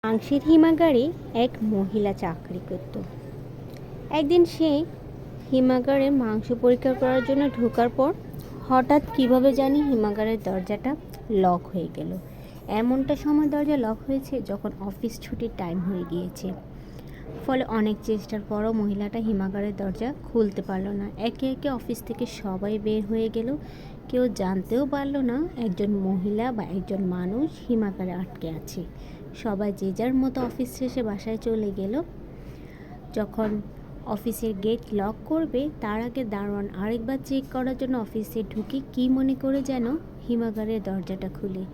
মাংসের হিমাগারে এক মহিলা চাকরি করত। একদিন সে হিমাগারে মাংস পরীক্ষা করার জন্য ঢোকার পর হঠাৎ কিভাবে জানি হিমাগারের দরজাটা লক হয়ে গেল। এমনটা সময় দরজা লক হয়েছে যখন অফিস ছুটির টাইম হয়ে গিয়েছে। ফলে অনেক চেষ্টার পরও মহিলাটা হিমাগারের দরজা খুলতে পারলো না। একে একে অফিস থেকে সবাই বের হয়ে গেল। কেউ জানতেও পারলো না একজন মহিলা বা একজন মানুষ হিমাগারে আটকে আছে। সবাই যে যার মতো অফিস শেষে বাসায় চলে গেল। যখন অফিসের গেট লক করবে তার আগে দারোয়ান আরেকবার চেক করার জন্য অফিসে ঢুকে কী মনে করে যেন হিমাগারের দরজাটা খুলে,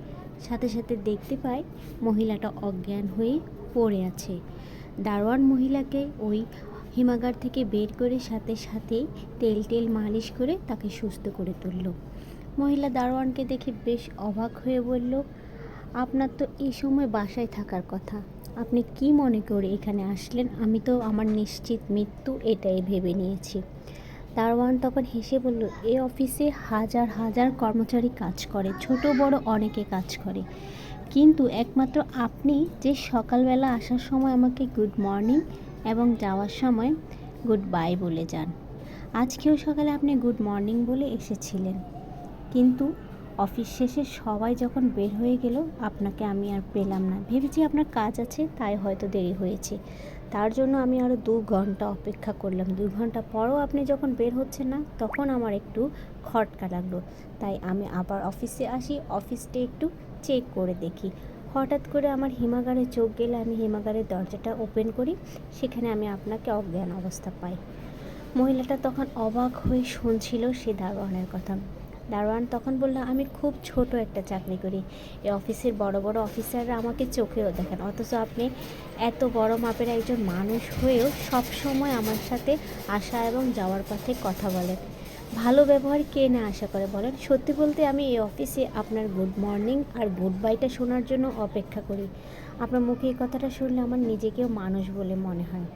সাথে সাথে দেখতে পায় মহিলাটা অজ্ঞান হয়ে পড়ে আছে। দারোয়ান মহিলাকে ওই হিমাগার থেকে বের করে সাথে সাথেই তেল মালিশ করে তাকে সুস্থ করে তুলল। মহিলা দারোয়ানকে দেখে বেশ অবাক হয়ে বলল, আপনার তো এই সময় বাসায় থাকার কথা, আপনি কি মনে করে এখানে আসলেন? আমি তো আমার নিশ্চিত মৃত্যু এটাই ভেবে নিয়েছি। দারোয়ান তখন হেসে বলল, এই অফিসে হাজার হাজার কর্মচারী কাজ করে, ছোট বড় অনেকে কাজ করে, কিন্তু একমাত্র আপনি যে সকালবেলা আসার সময় আমাকে গুড মর্নিং এবং যাওয়ার সময় গুড বাই বলে যান। আজকেও সকালে আপনি গুড মর্নিং বলে এসেছিলেন, কিন্তু অফিস শেষে সবাই যখন বের হয়ে গেল আপনাকে আমি আর পেলাম না। ভেবেছি আপনার কাজ আছে তাই হয়তো দেরি হয়েছে, তার জন্য আমি আরও 2 ঘন্টা অপেক্ষা করলাম। 2 ঘন্টা পরও আপনি যখন বের হচ্ছেন না তখন আমার একটু খটকা লাগলো, তাই আমি আবার অফিসে আসি, অফিসটা একটু চেক করে দেখি। হঠাৎ করে আমার হিমাগারে চোখ গেলে আমি হিমাগারের দরজাটা ওপেন করি, সেখানে আমি আপনাকে অজ্ঞান অবস্থা পাই। মহিলাটা তখন অবাক হয়ে শুনছিল সে দারোয়ানের কথা। দারোয়ান তখন বলল, আমি খুব ছোট একটা চাকরি করি, এই অফিসের বড় বড় অফিসাররা আমাকে চোখেও দেখেন, অথচ আপনি এত বড় মাপের একজন মানুষ হয়েও সব সময় আমার সাথে আসা এবং যাওয়ার পথে কথা বলেন। ভালো ব্যবহার কে না আশা করে বলেন? সত্যি বলতে আমি এই অফিসে আপনার গুড মর্নিং আর গুড বাইটা শোনার জন্য অপেক্ষা করি। আপনার মুখে এই কথাটা শুনলে আমার নিজেকেও মানুষ বলে মনে হয়।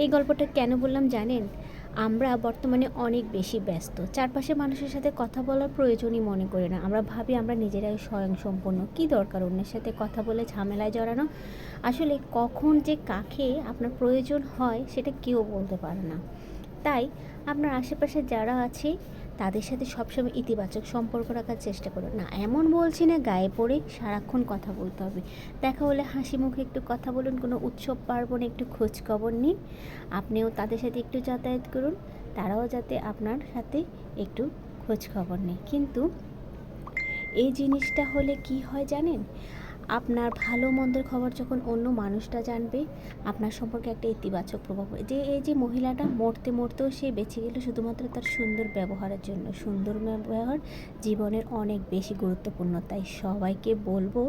এই গল্পটা কেন বললাম জানেন? আমরা বর্তমানে অনেক বেশি ব্যস্ত, চারপাশে মানুষের সাথে কথা বলার প্রয়োজনই মনে করি না। আমরা ভাবি আমরা নিজেরাই স্বয়ংসম্পূর্ণ, কী দরকার অন্যের সাথে কথা বলে ঝামেলায় জড়ানো। আসলে কখন যে কাকে আপনার প্রয়োজন হয় সেটা কেউ বলতে পারে না। তাই আপনার আশেপাশে যারা আছে তাদের সাথে সবসময় ইতিবাচক সম্পর্ক রাখার চেষ্টা করুন। না এমন বলছি না গায়ে পড়ে সারাক্ষণ কথা বলতে হবে, দেখা হলে হাসি মুখে একটু কথা বলুন, কোনো উৎসব পার্বণে একটু খোঁজ খবর নিন, আপনিও তাদের সাথে একটু যাতায়াত করুন, তারাও যাতে আপনার সাথে একটু খোঁজ খবর নেয়। কিন্তু এই জিনিসটা হলে কি হয় জানেন? আপনার ভালো মন্দের খবর যখন অন্য মানুষটা জানবে, আপনার সম্পর্কে একটা ইতিবাচক প্রভাব পড়ে। যে এই যে মহিলাটা মরতেও সে বেঁচে গেল শুধুমাত্র তার সুন্দর ব্যবহারের জন্য। সুন্দর ব্যবহার জীবনের অনেক বেশি গুরুত্বপূর্ণ। তাই সবাইকে বলবো,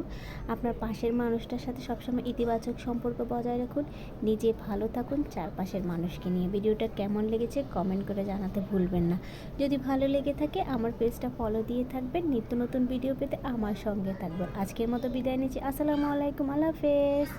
আপনার পাশের মানুষটার সাথে সবসময় ইতিবাচক সম্পর্ক বজায় রাখুন, নিজে ভালো থাকুন, চারপাশের মানুষকে নিয়ে। ভিডিওটা কেমন লেগেছে কমেন্ট করে জানাতে ভুলবেন না। যদি ভালো লেগে থাকে আমার পেজটা ফলো দিয়ে থাকবেন, নিত্য নতুন ভিডিও পেতে আমার সঙ্গে থাকবেন। আজকের মতো বিদায় নিচ্ছি। আসসালামু আলাইকুম, আল্লাহ হাফেজ।